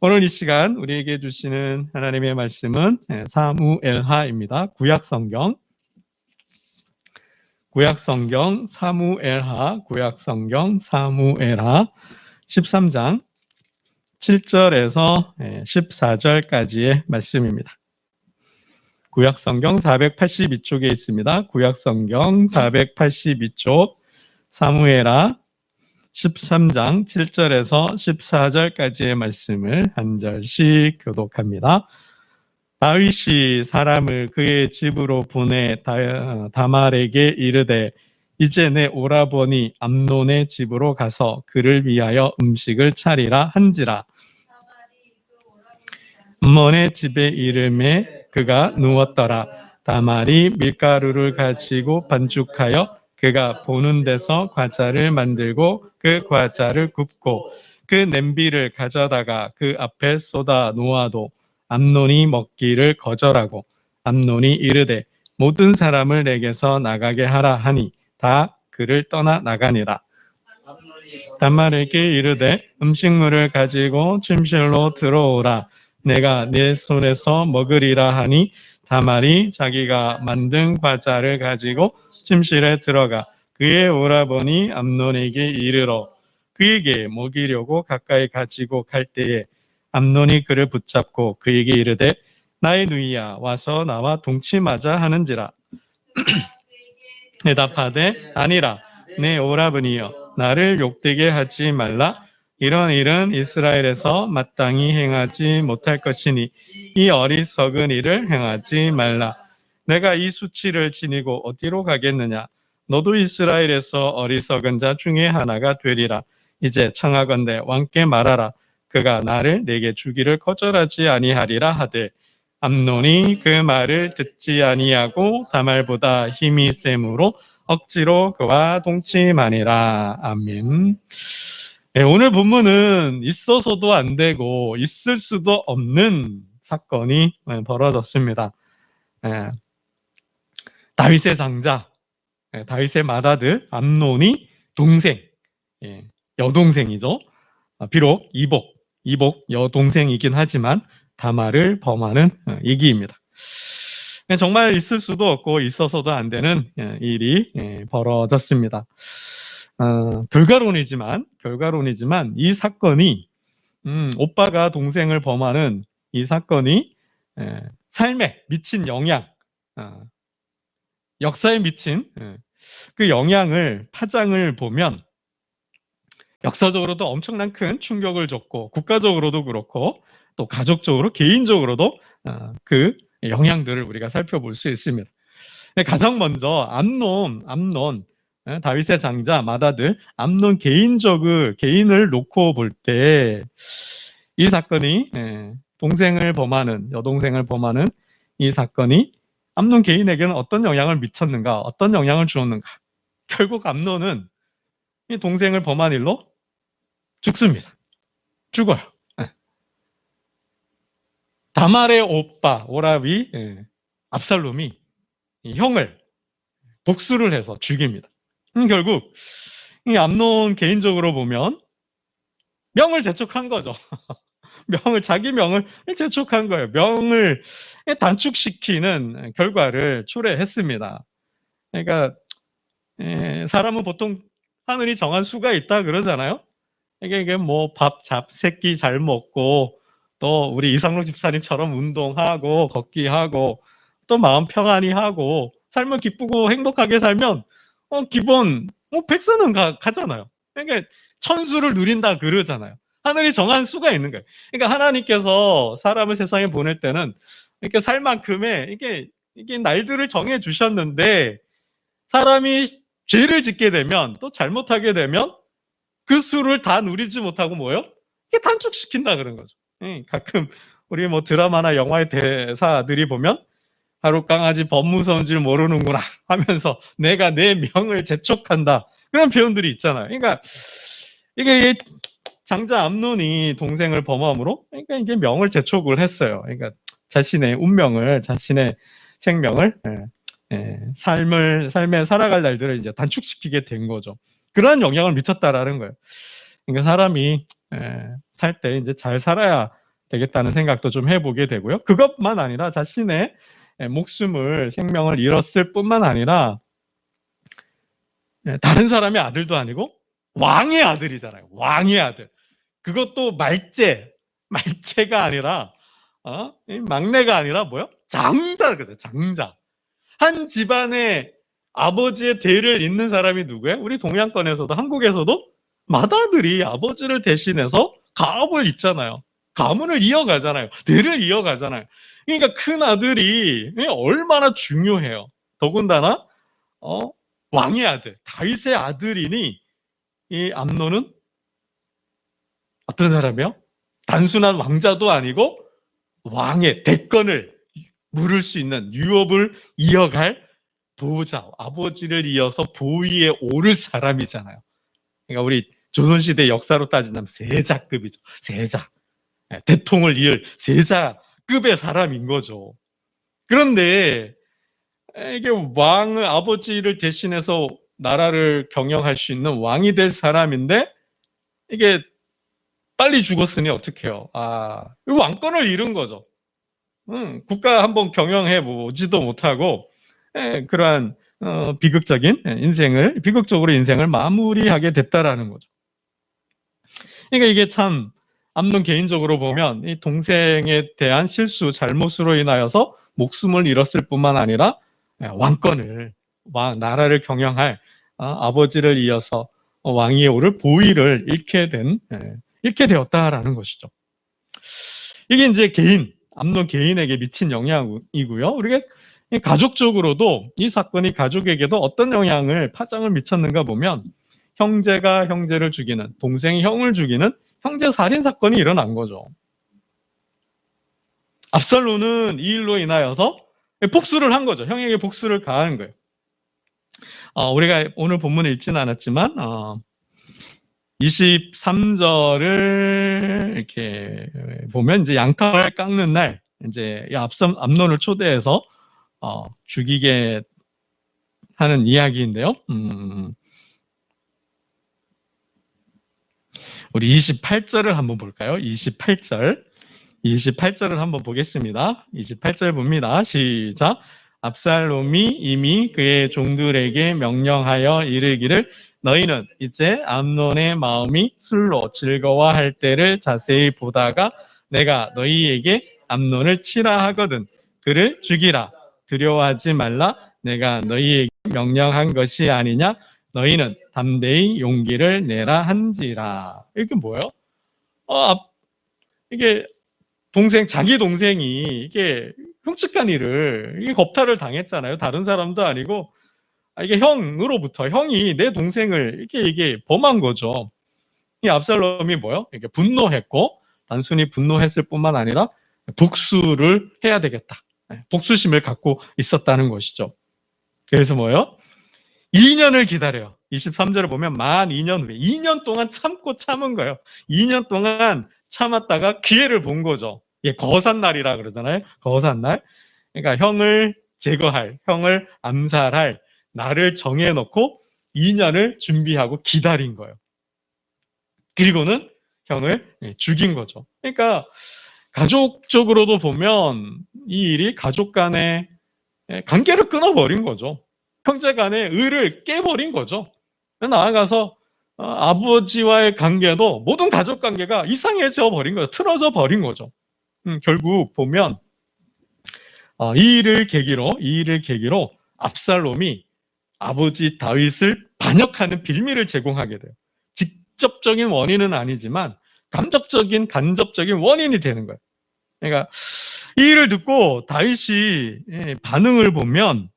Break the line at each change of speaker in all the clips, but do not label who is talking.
오늘 이 시간 우리에게 주시는 하나님의 말씀은 사무엘하입니다. 구약성경 사무엘하 13장 7절에서 14절까지의 말씀입니다. 구약성경 482쪽에 있습니다. 구약성경 482쪽 사무엘하 13장 7절에서 14절까지의 말씀을 한 절씩 교독합니다. 다윗이 사람을 그의 집으로 보내 다말에게 이르되 이제 내 오라버니 암논의 집으로 가서 그를 위하여 음식을 차리라 한지라. 암논의 집에 이름에 그가 누웠더라. 다말이 밀가루를 가지고 반죽하여 그가 보는 데서 과자를 만들고 그 과자를 굽고 그 냄비를 가져다가 그 앞에 쏟아 놓아도 암논이 먹기를 거절하고 암논이 이르되 모든 사람을 내게서 나가게 하라 하니 다 그를 떠나 나가니라. 다말에게 이르되 음식물을 가지고 침실로 들어오라. 내가 내 손에서 먹으리라 하니 다말이 자기가 만든 과자를 가지고 침실에 들어가 그의 오라버니 암논에게 이르러 그에게 먹이려고 가까이 가지고 갈 때에 암논이 그를 붙잡고 그에게 이르되 나의 누이야 와서 나와 동침하자 하는지라. 대답하되 아니라 내 오라버니여 나를 욕되게 하지 말라. 이런 일은 이스라엘에서 마땅히 행하지 못할 것이니 이 어리석은 일을 행하지 말라. 내가 이 수치를 지니고 어디로 가겠느냐. 너도 이스라엘에서 어리석은 자 중에 하나가 되리라. 이제 청하건대 왕께 말하라. 그가 나를 내게 주기를 거절하지 아니하리라 하되 암논이 그 말을 듣지 아니하고 다말보다 힘이 세므로 억지로 그와 동침하니라. 아멘. 오늘 본문은 있어서도 안 되고 있을 수도 없는 사건이 벌어졌습니다. 다윗의 장자, 다윗의 맏아들 암논이 동생, 여동생이죠. 비록 이복 여동생이긴 하지만 다말을 범하는 이기입니다. 정말 있을 수도 없고 있어서도 안 되는 일이 벌어졌습니다. 결과론이지만 이 사건이 오빠가 동생을 범하는 이 사건이 삶에 미친 영향, 역사에 미친 그 영향을 파장을 보면 역사적으로도 엄청난 큰 충격을 줬고 국가적으로도 그렇고 또 가족적으로 개인적으로도 그 영향들을 우리가 살펴볼 수 있습니다. 가장 먼저 암논 다윗의 장자 맏아들 암논 개인을 놓고 볼 때 이 사건이 여동생을 범하는 이 사건이 암논 개인에게는 어떤 영향을 미쳤는가, 어떤 영향을 주었는가. 결국 암논은 이 동생을 범한 일로 죽습니다. 죽어요. 다말의 오빠 오라비 압살롬이 형을 복수를 해서 죽입니다. 결국 이 암논 개인적으로 보면 명을 재촉한 거죠. 자기 명을 재촉한 거예요. 명을 단축시키는 결과를 초래했습니다. 그러니까 사람은 보통 하늘이 정한 수가 있다 그러잖아요. 이게 뭐 밥 세끼 잘 먹고 또 우리 이상록 집사님처럼 운동하고 걷기 하고 또 마음 평안히 하고 삶을 기쁘고 행복하게 살면 기본 백선은 가잖아요. 그러니까 천수를 누린다 그러잖아요. 하늘이 정한 수가 있는 거예요. 그러니까 하나님께서 사람을 세상에 보낼 때는 이렇게 살 만큼의 이게 날들을 정해 주셨는데 사람이 죄를 짓게 되면 또 잘못하게 되면 그 수를 다 누리지 못하고 뭐예요? 이게 단축시킨다 그런 거죠. 가끔 우리 뭐 드라마나 영화의 대사들이 보면 하루 강아지 범 무서운 줄 모르는구나 하면서 내가 내 명을 재촉한다 그런 표현들이 있잖아요. 그러니까 이게 장자 암논이 동생을 범함으로 그러니까 이게 명을 재촉을 했어요. 그러니까 자신의 운명을, 자신의 생명을, 삶에 살아갈 날들을 이제 단축시키게 된 거죠. 그러한 영향을 미쳤다라는 거예요. 그러니까 사람이 살 때 이제 잘 살아야 되겠다는 생각도 좀 해보게 되고요. 그것만 아니라 자신의 목숨을 생명을 잃었을 뿐만 아니라 다른 사람의 아들도 아니고 왕의 아들이잖아요. 왕의 아들. 그것도 말째가 아니라 막내가 아니라 뭐요? 장자 그죠? 장자. 한 집안의 아버지의 대를 잇는 사람이 누구예요? 우리 동양권에서도 한국에서도 맏아들이 아버지를 대신해서 가업을 잇잖아요. 가문을 이어가잖아요. 대를 이어가잖아요. 그러니까 큰 아들이 얼마나 중요해요. 더군다나 왕의 아들, 다윗의 아들이니 이 암논은 어떤 사람이요? 단순한 왕자도 아니고 왕의 대권을 물을 수 있는 유업을 이어갈 보호자, 아버지를 이어서 보위에 오를 사람이잖아요. 그러니까 우리 조선시대 역사로 따지면 세자급이죠. 세자. 대통을 이을 세자급의 사람인 거죠. 그런데 이게 왕의 아버지를 대신해서 나라를 경영할 수 있는 왕이 될 사람인데 이게 빨리 죽었으니 어떡해요? 왕권을 잃은 거죠. 국가 한번 경영해 보지도 못하고 그러한 비극적으로 인생을 마무리하게 됐다라는 거죠. 그러니까 이게 참 암논 개인적으로 보면 이 동생에 대한 실수, 잘못으로 인하여서 목숨을 잃었을 뿐만 아니라 왕권을, 나라를 경영할 아버지를 이어서 왕위에 오를 보위를 잃게 되었다라는 것이죠. 이게 이제 암논 개인에게 미친 영향이고요. 우리가 가족적으로도 이 사건이 가족에게도 어떤 파장을 미쳤는가 보면 형제가 형제를 죽이는, 동생이 형을 죽이는 형제 살인 사건이 일어난 거죠. 압살롬은 이 일로 인하여서 복수를 한 거죠. 형에게 복수를 가한 거예요. 우리가 오늘 본문을 읽지는 않았지만 23절을 이렇게 보면 이제 양털을 깎는 날 이제 암논을 초대해서 죽이게 하는 이야기인데요. 우리 28절을 한번 볼까요? 28절을 한번 보겠습니다. 28절 봅니다. 시작. 압살롬이 이미 그의 종들에게 명령하여 이르기를 너희는 이제 암논의 마음이 술로 즐거워할 때를 자세히 보다가 내가 너희에게 암논을 치라 하거든 그를 죽이라 두려워하지 말라 내가 너희에게 명령한 것이 아니냐 너희는 담대히 용기를 내라 한지라. 이게 뭐예요? 이게 자기 동생이 이게 흉측한 일을 겁탈을 당했잖아요. 다른 사람도 아니고 이게 형이 내 동생을 이게 범한 거죠. 이 압살롬이 뭐요? 이게 분노했고 단순히 분노했을 뿐만 아니라 복수를 해야 되겠다. 복수심을 갖고 있었다는 것이죠. 그래서 뭐요? 2년을 기다려요. 23절을 보면 만 2년 후에 2년 동안 참은 거예요. 2년 동안 참았다가 기회를 본 거죠. 이게 거산날이라 그러잖아요. 거산날. 그러니까 형을 제거할, 형을 암살할 날을 정해놓고 2년을 준비하고 기다린 거예요. 그리고는 형을 죽인 거죠. 그러니까 가족적으로도 보면 이 일이 가족 간의 관계를 끊어버린 거죠. 형제 간의 의를 깨버린 거죠. 나아가서 아버지와의 관계도 모든 가족 관계가 이상해져 버린 거죠. 틀어져 버린 거죠. 결국 보면 이 일을 계기로 압살롬이 아버지 다윗을 반역하는 빌미를 제공하게 돼요. 직접적인 원인은 아니지만 간접적인 원인이 되는 거예요. 그러니까 이 일을 듣고 다윗이 반응을 보면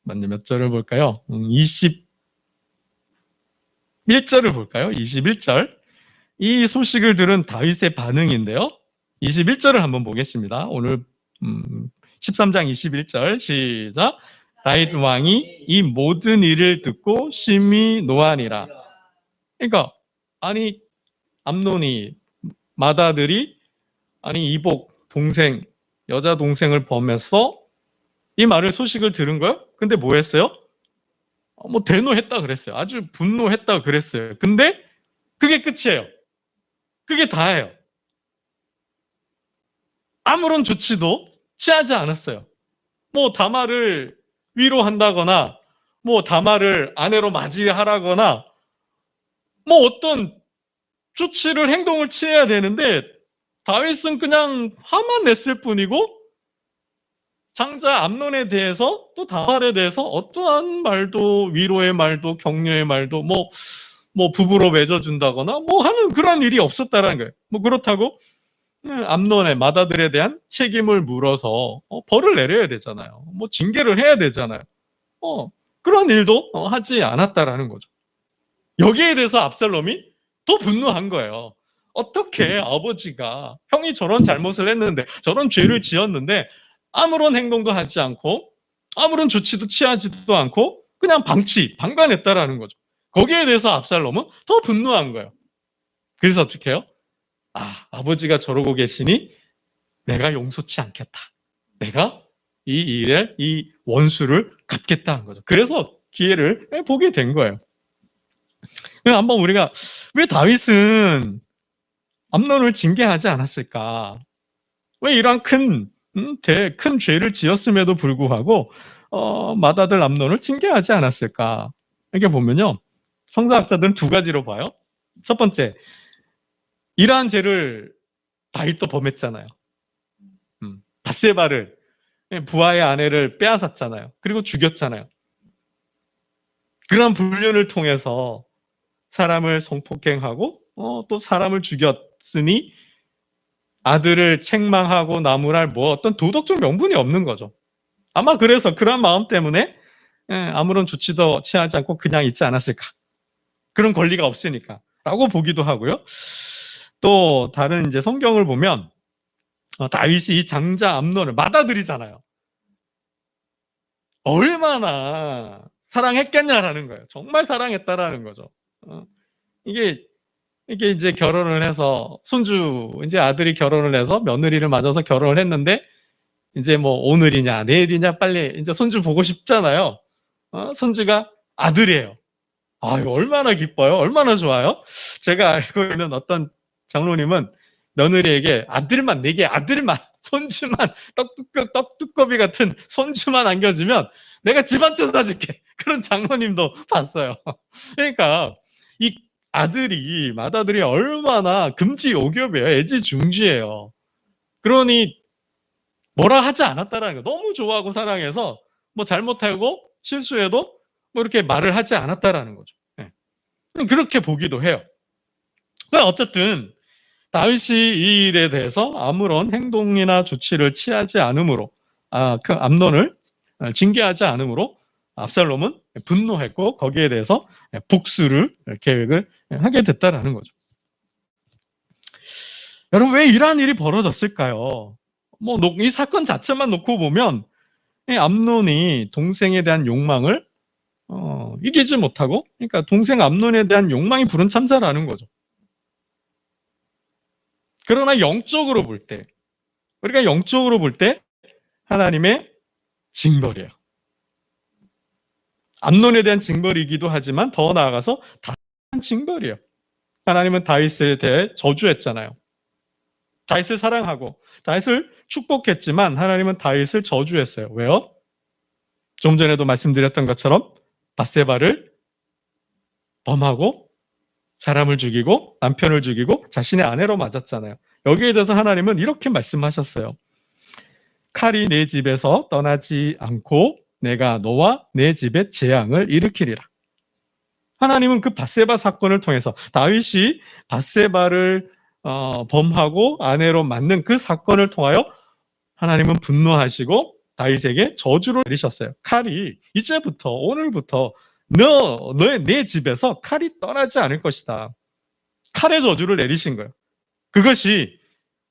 몇 절을 볼까요? 21절을 볼까요? 21절. 이 소식을 들은 다윗의 반응인데요. 21절을 한번 보겠습니다. 오늘 13장 21절 시작. 다윗 왕이 이 모든 일을 듣고 심히 노하니라. 그러니까 암논이 맏아들이 이복 여자 동생을 범했어. 이 소식을 들은 거예요. 근데 뭐 했어요? 대노했다 그랬어요. 아주 분노했다 그랬어요. 근데 그게 끝이에요. 그게 다예요. 아무런 조치도 취하지 않았어요. 뭐 다말을 위로한다거나 뭐 다말을 아내로 맞이하라거나 뭐 어떤 조치를 행동을 취해야 되는데 다윗은 그냥 화만 냈을 뿐이고 장자 암논에 대해서 또 다말에 대해서 어떠한 말도 위로의 말도 격려의 말도 뭐 부부로 맺어준다거나 뭐 하는 그런 일이 없었다라는 거예요. 뭐 그렇다고 암논의 맏아들에 대한 책임을 물어서 벌을 내려야 되잖아요. 뭐 징계를 해야 되잖아요. 그런 일도 하지 않았다라는 거죠. 여기에 대해서 압살롬이 더 분노한 거예요. 어떻게 아버지가 형이 저런 잘못을 했는데 저런 죄를 지었는데 아무런 행동도 하지 않고 아무런 조치도 취하지도 않고 그냥 방관했다라는 거죠. 거기에 대해서 압살롬은 더 분노한 거예요. 그래서 어떻게 해요? 아버지가 저러고 계시니 내가 용서치 않겠다. 내가 이 일에 이 원수를 갚겠다 한 거죠. 그래서 기회를 보게 된 거예요. 한번 우리가 왜 다윗은 암논을 징계하지 않았을까? 왜 이러한 큰 죄를 지었음에도 불구하고 맏아들 암논을 징계하지 않았을까? 이렇게 보면요. 성서학자들은 두 가지로 봐요. 첫 번째, 이러한 죄를 다윗도 범했잖아요. 밧세바를 부하의 아내를 빼앗았잖아요. 그리고 죽였잖아요. 그런 불륜을 통해서 사람을 성폭행하고 또 사람을 죽였으니 아들을 책망하고 나무랄 뭐 어떤 도덕적 명분이 없는 거죠. 아마 그래서 그런 마음 때문에 아무런 조치도 취하지 않고 그냥 있지 않았을까. 그런 권리가 없으니까 라고 보기도 하고요. 또 다른 이제 성경을 보면 다윗이 이 장자 암논을 맏아들이잖아요. 얼마나 사랑했겠냐라는 거예요. 정말 사랑했다라는 거죠. 이게 이제 결혼을 해서 이제 아들이 결혼을 해서 며느리를 맞아서 결혼을 했는데 이제 뭐 오늘이냐 내일이냐 빨리 이제 손주 보고 싶잖아요. 손주가 아들이에요. 얼마나 기뻐요. 얼마나 좋아요. 제가 알고 있는 어떤 장로님은 며느리에게 아들만 손주만 떡두꺼비 같은 손주만 안겨주면 내가 집 한 채 사줄게. 그런 장로님도 봤어요. 그러니까 이 맏아들이 얼마나 금지오겹이에요. 애지중지예요. 그러니 뭐라 하지 않았다라는 거. 너무 좋아하고 사랑해서 뭐 잘못하고 실수해도 뭐 이렇게 말을 하지 않았다라는 거죠. 네. 그렇게 보기도 해요. 어쨌든 다윗이 이 일에 대해서 아무런 행동이나 조치를 취하지 않으므로 그 암논을 징계하지 않으므로 압살롬은 분노했고 거기에 대해서 복수를 계획을 하게 됐다라는 거죠. 여러분 왜 이러한 일이 벌어졌을까요? 뭐 이 사건 자체만 놓고 보면 암논이 동생에 대한 욕망을 이기지 못하고 그러니까 동생 암논에 대한 욕망이 부른 참사라는 거죠. 그러나 영적으로 볼 때 우리가 영적으로 볼 때 하나님의 징벌이에요. 암논에 대한 징벌이기도 하지만 더 나아가서 다른 징벌이에요. 하나님은 다윗에 대해 저주했잖아요. 다윗을 사랑하고 다윗을 축복했지만 하나님은 다윗을 저주했어요. 왜요? 좀 전에도 말씀드렸던 것처럼 밧세바를 범하고 사람을 죽이고 남편을 죽이고 자신의 아내로 맞았잖아요. 여기에 대해서 하나님은 이렇게 말씀하셨어요. 칼이 내 집에서 떠나지 않고 내가 너와 내 집에 재앙을 일으키리라. 하나님은 그 밧세바 사건을 통해서 다윗이 밧세바를 범하고 아내로 맞는 그 사건을 통하여 하나님은 분노하시고 다윗에게 저주를 내리셨어요. 칼이 이제부터 오늘부터 내 집에서 칼이 떠나지 않을 것이다. 칼의 저주를 내리신 거예요. 그것이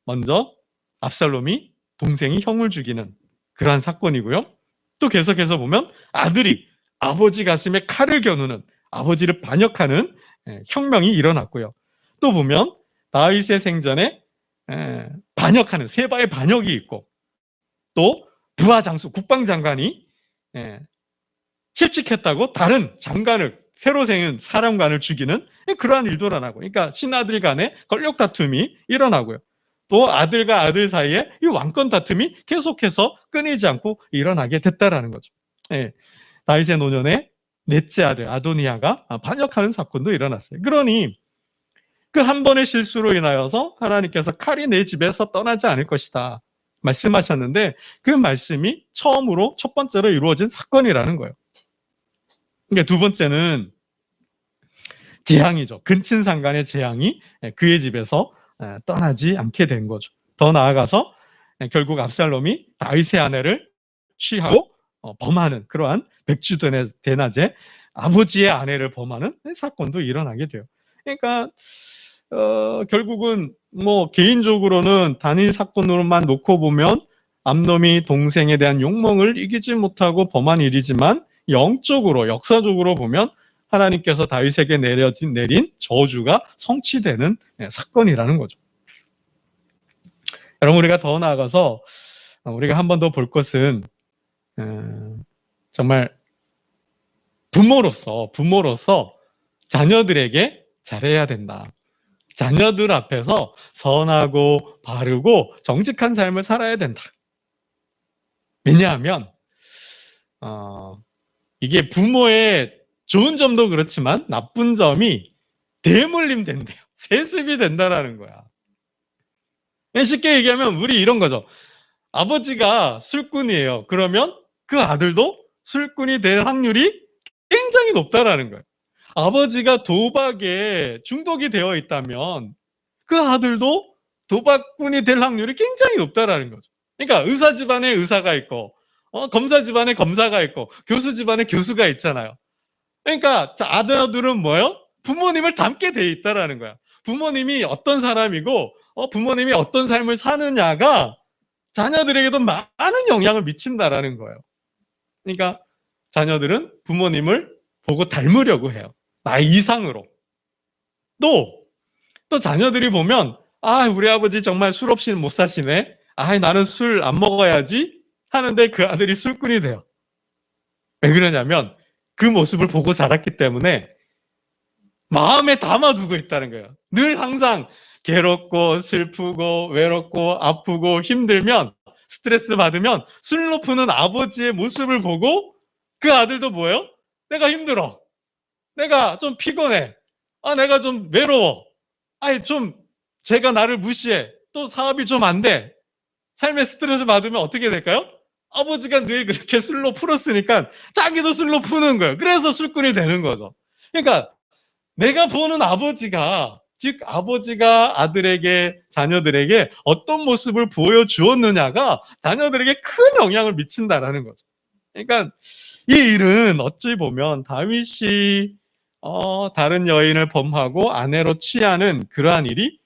먼저 압살롬이 동생이 형을 죽이는 그러한 사건이고요. 또 계속해서 보면 아들이 아버지 가슴에 칼을 겨누는 아버지를 반역하는 혁명이 일어났고요. 또 보면 다윗의 생전에 반역하는 세바의 반역이 있고 또 부하 장수 국방장관이 실직했다고 다른 장관을 새로 생긴 사령관을 죽이는 그러한 일도 일어나고, 그러니까 신하들 간에 권력 다툼이 일어나고요. 또 아들과 아들 사이에 이 왕권 다툼이 계속해서 끊이지 않고 일어나게 됐다라는 거죠. 예, 다윗의 노년에 넷째 아들 아도니아가 반역하는 사건도 일어났어요. 그러니 그 한 번의 실수로 인하여서 하나님께서 칼이 내 집에서 떠나지 않을 것이다 말씀하셨는데, 그 말씀이 처음으로 첫 번째로 이루어진 사건이라는 거예요. 그러니까 두 번째는 재앙이죠. 근친상간의 재앙이 그의 집에서 떠나지 않게 된 거죠. 더 나아가서 결국 압살롬이 다윗의 아내를 취하고 범하는 그러한 백주대낮에 아버지의 아내를 범하는 사건도 일어나게 돼요. 그러니까 결국은 뭐 개인적으로는 단일 사건으로만 놓고 보면 암놈이 동생에 대한 욕망을 이기지 못하고 범한 일이지만, 영적으로 역사적으로 보면 하나님께서 다윗에게 내린 저주가 성취되는 사건이라는 거죠. 여러분, 우리가 더 나아가서 우리가 한 번 더 볼 것은 정말 부모로서 자녀들에게 잘해야 된다. 자녀들 앞에서 선하고 바르고 정직한 삶을 살아야 된다. 왜냐하면 이게 부모의 좋은 점도 그렇지만 나쁜 점이 대물림 된대요. 세습이 된다라는 거야. 쉽게 얘기하면 우리 이런 거죠. 아버지가 술꾼이에요. 그러면 그 아들도 술꾼이 될 확률이 굉장히 높다라는 거예요. 아버지가 도박에 중독이 되어 있다면 그 아들도 도박꾼이 될 확률이 굉장히 높다라는 거죠. 그러니까 의사 집안에 의사가 있고 검사 집안에 검사가 있고 교수 집안에 교수가 있잖아요. 그러니까 아들들은 뭐예요? 부모님을 닮게 돼 있다라는 거야. 부모님이 어떤 사람이고 부모님이 어떤 삶을 사느냐가 자녀들에게도 많은 영향을 미친다라는 거예요. 그러니까 자녀들은 부모님을 보고 닮으려고 해요. 나의 이상으로. 또 자녀들이 보면 우리 아버지 정말 술 없이는 못 사시네. 나는 술 안 먹어야지 하는데 그 아들이 술꾼이 돼요. 왜 그러냐면 그 모습을 보고 자랐기 때문에 마음에 담아두고 있다는 거예요. 늘 항상 괴롭고 슬프고 외롭고 아프고 힘들면, 스트레스 받으면 술로 푸는 아버지의 모습을 보고 그 아들도 뭐예요? 내가 힘들어. 내가 좀 피곤해. 내가 좀 외로워. 좀 제가 나를 무시해. 또 사업이 좀 안 돼. 삶의 스트레스 받으면 어떻게 될까요? 아버지가 늘 그렇게 술로 풀었으니까 자기도 술로 푸는 거예요. 그래서 술꾼이 되는 거죠. 그러니까 내가 보는 아버지가, 즉 아버지가 아들에게, 자녀들에게 어떤 모습을 보여주었느냐가 자녀들에게 큰 영향을 미친다라는 거죠. 그러니까 이 일은 어찌 보면 다윗이 다른 여인을 범하고 아내로 취하는 그러한 일이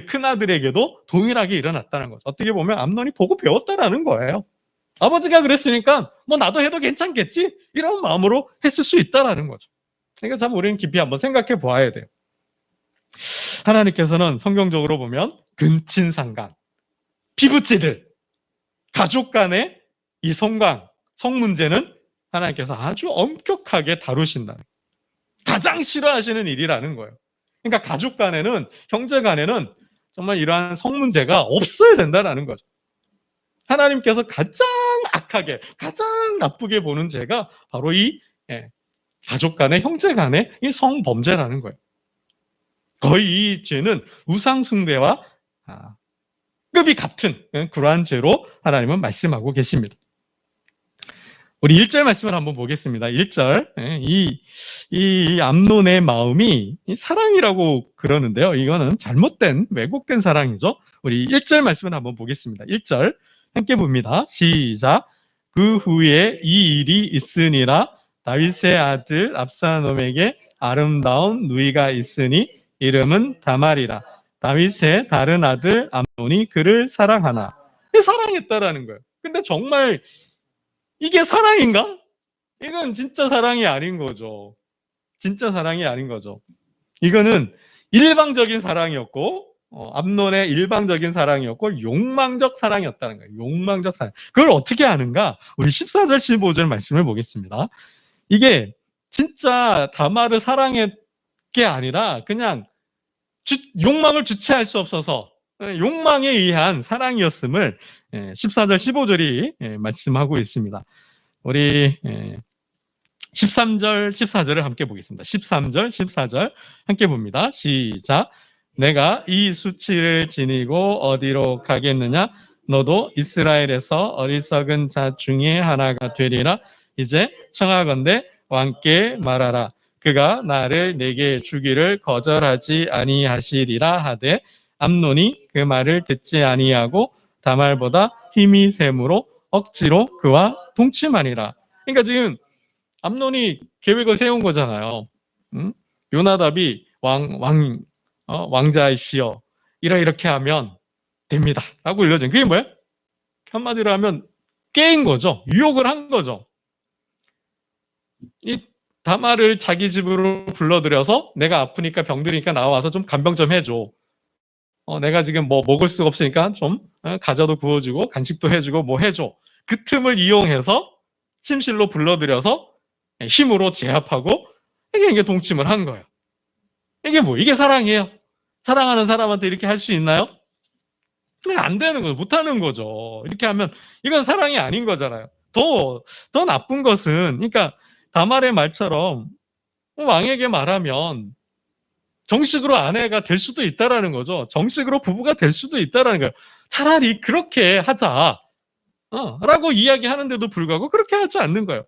큰아들에게도 동일하게 일어났다는 거죠. 어떻게 보면 암논이 보고 배웠다라는 거예요. 아버지가 그랬으니까 뭐 나도 해도 괜찮겠지? 이런 마음으로 했을 수 있다라는 거죠. 그러니까 참 우리는 깊이 한번 생각해 보아야 돼요. 하나님께서는 성경적으로 보면 근친상간, 피부치들, 가족 간의 이 성 문제는 하나님께서 아주 엄격하게 다루신다. 가장 싫어하시는 일이라는 거예요. 그러니까 가족 간에는, 형제 간에는 정말 이러한 성 문제가 없어야 된다는 거죠. 하나님께서 가장 악하게, 가장 나쁘게 보는 죄가 바로 이 가족 간의, 형제 간의 이 성범죄라는 거예요. 거의 이 죄는 우상숭배와 급이 같은 그러한 죄로 하나님은 말씀하고 계십니다. 우리 1절 말씀을 한번 보겠습니다. 1절. 이 암논의 마음이 사랑이라고 그러는데요. 이거는 잘못된, 왜곡된 사랑이죠. 우리 1절 말씀을 한번 보겠습니다. 1절 함께 봅니다. 시작. 그 후에 이 일이 있으니라. 다윗의 아들 압살롬에게 아름다운 누이가 있으니 이름은 다말이라. 다윗의 다른 아들 암논이 그를 사랑하나. 사랑했다라는 거예요. 근데 정말 이게 사랑인가? 이건 진짜 사랑이 아닌 거죠. 진짜 사랑이 아닌 거죠. 이거는 일방적인 사랑이었고, 암논의 일방적인 사랑이었고, 욕망적 사랑이었다는 거예요. 욕망적 사랑. 그걸 어떻게 아는가? 우리 14절, 15절 말씀을 보겠습니다. 이게 진짜 다말을 사랑한 게 아니라 그냥 욕망을 주체할 수 없어서 욕망에 의한 사랑이었음을 14절, 15절이 말씀하고 있습니다. 우리 13절, 14절을 함께 보겠습니다. 13절, 14절 함께 봅니다. 시작. 내가 이 수치를 지니고 어디로 가겠느냐? 너도 이스라엘에서 어리석은 자 중에 하나가 되리라. 이제 청하건대 왕께 말하라. 그가 나를 내게 주기를 거절하지 아니하시리라 하되 암논이 그 말을 듣지 아니하고 다말보다 힘이 셈으로 억지로 그와 동침하니라. 그러니까 지금 암논이 계획을 세운 거잖아요. 요나답이 왕자이시여 이렇게 하면 됩니다 라고 일러준 그게 뭐예요? 한마디로 하면 깨인 거죠. 유혹을 한 거죠. 이 다말을 자기 집으로 불러들여서 내가 아프니까 병들으니까 나와서 좀 간병 좀 해줘. 내가 지금 뭐 먹을 수가 없으니까 좀 과자도 구워주고 간식도 해주고 뭐 해줘. 그 틈을 이용해서 침실로 불러들여서 힘으로 제압하고 이게 동침을 한 거예요. 이게 뭐 이게 사랑이에요? 사랑하는 사람한테 이렇게 할 수 있나요? 안 되는 거죠. 못하는 거죠. 이렇게 하면 이건 사랑이 아닌 거잖아요. 더 나쁜 것은 그러니까 다말의 말처럼 왕에게 말하면 정식으로 아내가 될 수도 있다라는 거죠. 정식으로 부부가 될 수도 있다라는 거예요. 차라리 그렇게 하자 라고 이야기하는데도 불구하고 그렇게 하지 않는 거예요.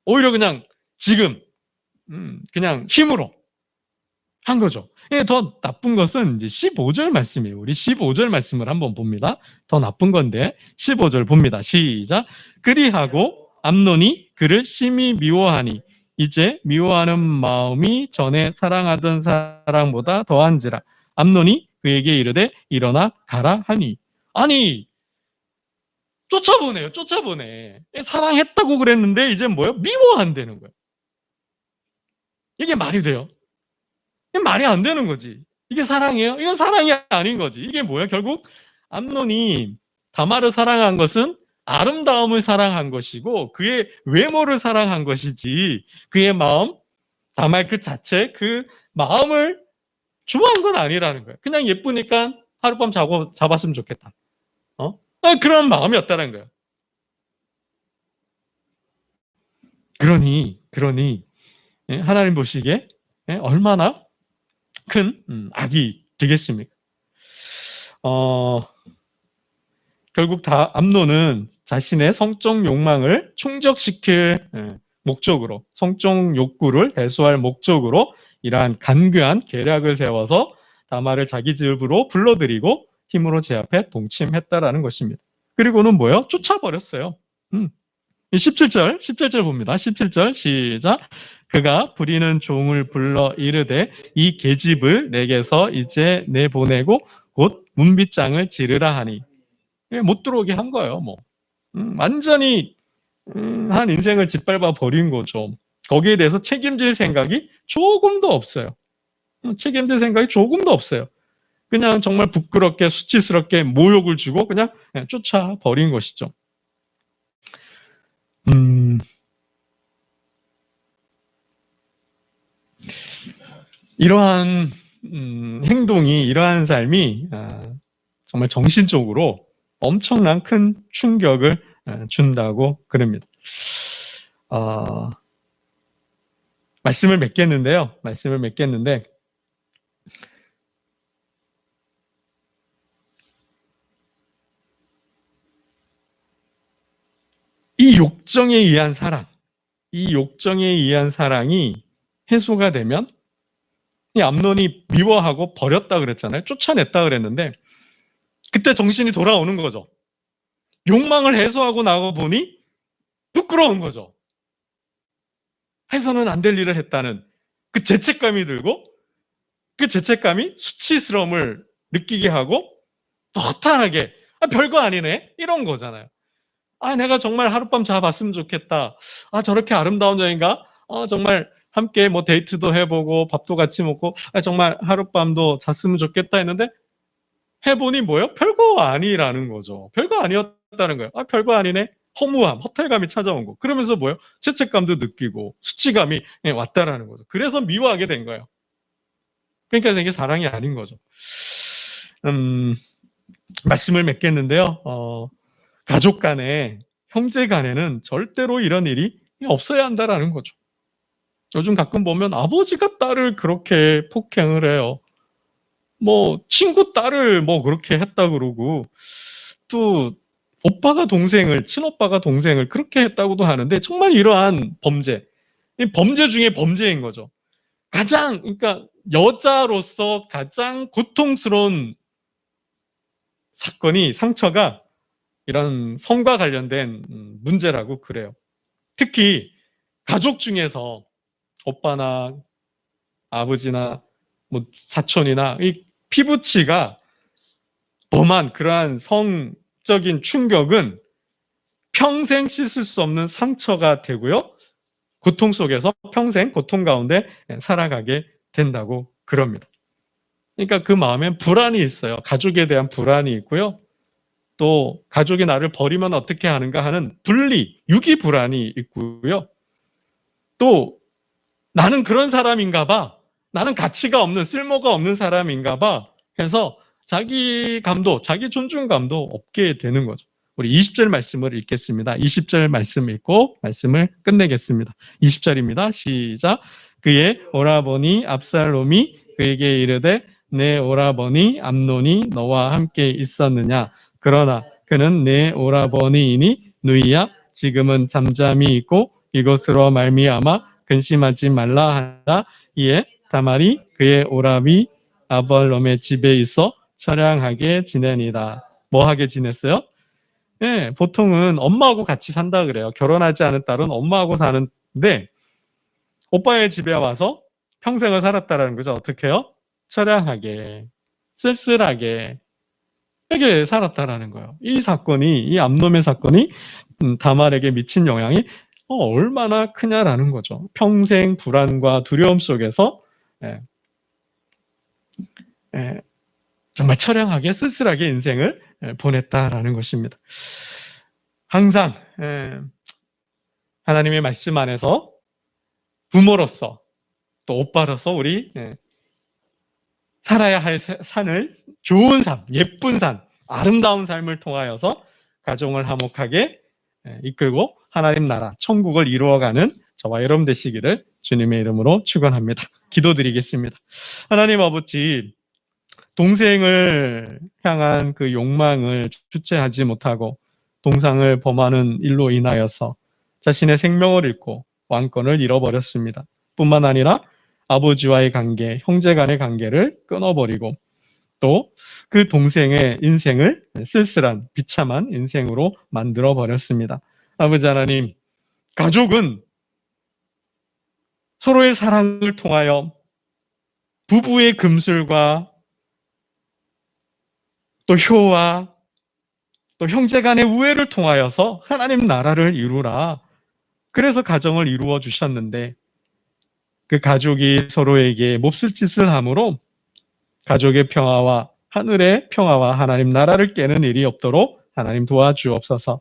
오히려 그냥 지금 그냥 힘으로 한 거죠. 더 나쁜 것은 이제 15절 말씀이에요. 우리 15절 말씀을 한번 봅니다. 더 나쁜 건데 15절 봅니다. 시작. 그리하고 암논이 그를 심히 미워하니 이제 미워하는 마음이 전에 사랑하던 사랑보다 더한지라. 암논이 그에게 이르되 일어나 가라 하니. 아니 쫓아보네요. 쫓아보네. 사랑했다고 그랬는데 이제 뭐예요? 미워한다는 거예요. 이게 말이 돼요? 말이 안 되는 거지. 이게 사랑이에요? 이건 사랑이 아닌 거지. 이게 뭐야? 결국 암논이 다말을 사랑한 것은 아름다움을 사랑한 것이고 그의 외모를 사랑한 것이지 그의 마음, 다말 그 자체 그 마음을 좋아한 건 아니라는 거예요. 그냥 예쁘니까 하룻밤 잡았으면 좋겠다. 그런 마음이었다는 거예요. 그러니 하나님 보시기에 얼마나 큰 악이 되겠습니까? 결국 다 암논은 자신의 성적 욕망을 충족시킬 목적으로 성적 욕구를 해소할 목적으로 이러한 간교한 계략을 세워서 다말을 자기 집으로 불러들이고 힘으로 제압해 동침했다라는 것입니다. 그리고는 뭐예요? 쫓아버렸어요. 17절 봅니다. 17절 시작. 그가 부리는 종을 불러 이르되 이 계집을 내게서 이제 내보내고 곧 문빗장을 지르라 하니. 못 들어오게 한 거예요. 뭐 완전히 한 인생을 짓밟아 버린 거죠. 거기에 대해서 책임질 생각이 조금도 없어요. 책임질 생각이 조금도 없어요. 그냥 정말 부끄럽게 수치스럽게 모욕을 주고 그냥 쫓아버린 것이죠. 이러한 행동이 이러한 삶이 정말 정신적으로 엄청난 큰 충격을 준다고 그럽니다. 말씀을 맺겠는데요. 이 욕정에 의한 사랑이 해소가 되면 이 암논이 미워하고 버렸다 그랬잖아요. 쫓아냈다 그랬는데 그때 정신이 돌아오는 거죠. 욕망을 해소하고 나가 보니 부끄러운 거죠. 해서는 안 될 일을 했다는 그 죄책감이 들고 그 죄책감이 수치스러움을 느끼게 하고 또 허탈하게 별거 아니네 이런 거잖아요. 내가 정말 하룻밤 자봤으면 좋겠다. 저렇게 아름다운 여인가? 정말 함께 뭐 데이트도 해보고 밥도 같이 먹고 정말 하룻밤도 잤으면 좋겠다 했는데 해보니 뭐예요? 별거 아니라는 거죠. 별거 아니었다는 거예요. 별거 아니네. 허무함, 허탈감이 찾아온 거. 그러면서 뭐예요? 죄책감도 느끼고 수치감이 왔다라는 거죠. 그래서 미워하게 된 거예요. 그러니까 이게 사랑이 아닌 거죠. 말씀을 맺겠는데요. 가족 간에, 형제 간에는 절대로 이런 일이 없어야 한다라는 거죠. 요즘 가끔 보면 아버지가 딸을 그렇게 폭행을 해요. 뭐 친구 딸을 뭐 그렇게 했다 그러고, 또 오빠가 동생을, 친오빠가 동생을 그렇게 했다고도 하는데, 정말 이러한 범죄, 범죄 중에 범죄인 거죠. 가장, 그러니까 여자로서 가장 고통스러운 사건이, 상처가 이런 성과 관련된 문제라고 그래요. 특히 가족 중에서 오빠나 아버지나 뭐 사촌이나 이 피부치가 범한 그러한 성적인 충격은 평생 씻을 수 없는 상처가 되고요. 고통 속에서 평생 고통 가운데 살아가게 된다고 그럽니다. 그러니까 그 마음엔 불안이 있어요. 가족에 대한 불안이 있고요. 또 가족이 나를 버리면 어떻게 하는가 하는 분리, 유기 불안이 있고요. 또 나는 그런 사람인가 봐. 나는 가치가 없는, 쓸모가 없는 사람인가 봐. 해서 자기 감도, 자기 존중감도 없게 되는 거죠. 우리 20절 말씀을 읽겠습니다. 20절 말씀 읽고 말씀을 끝내겠습니다. 20절입니다. 시작. 그의 오라버니 압살롬이 그에게 이르되 내 오라버니 암논이 너와 함께 있었느냐? 그러나 그는 내 오라버니이니 누이야 지금은 잠잠히 있고 이것으로 말미암아 근심하지 말라 하라. 이에 다말이 그의 오라비 아발롬의 집에 있어 처량하게 지내니라. 뭐하게 지냈어요? 예, 보통은 엄마하고 같이 산다 그래요. 결혼하지 않은 딸은 엄마하고 사는데 오빠의 집에 와서 평생을 살았다라는 거죠. 어떻게 해요? 처량하게, 쓸쓸하게 이렇게 살았다라는 거예요. 이 사건이, 이 암놈의 사건이 다말에게 미친 영향이 얼마나 크냐라는 거죠. 평생 불안과 두려움 속에서 정말 처량하게, 쓸쓸하게 인생을 보냈다라는 것입니다. 항상 하나님의 말씀 안에서 부모로서 또 오빠로서 우리 살아야 할 산을, 좋은 삶, 예쁜 삶, 아름다운 삶을 통하여서 가정을 화목하게 이끌고 하나님 나라, 천국을 이루어가는 저와 여러분 되시기를 주님의 이름으로 축원합니다. 기도드리겠습니다. 하나님 아버지, 동생을 향한 그 욕망을 주체하지 못하고 동상을 범하는 일로 인하여서 자신의 생명을 잃고 왕권을 잃어버렸습니다. 뿐만 아니라 아버지와의 관계, 형제 간의 관계를 끊어버리고 또 그 동생의 인생을 쓸쓸한 비참한 인생으로 만들어 버렸습니다. 아버지 하나님, 가족은 서로의 사랑을 통하여 부부의 금술과 또 효와 또 형제 간의 우애를 통하여서 하나님 나라를 이루라. 그래서 가정을 이루어 주셨는데 그 가족이 서로에게 몹쓸 짓을 함으로 가족의 평화와 하늘의 평화와 하나님 나라를 깨는 일이 없도록 하나님 도와주옵소서.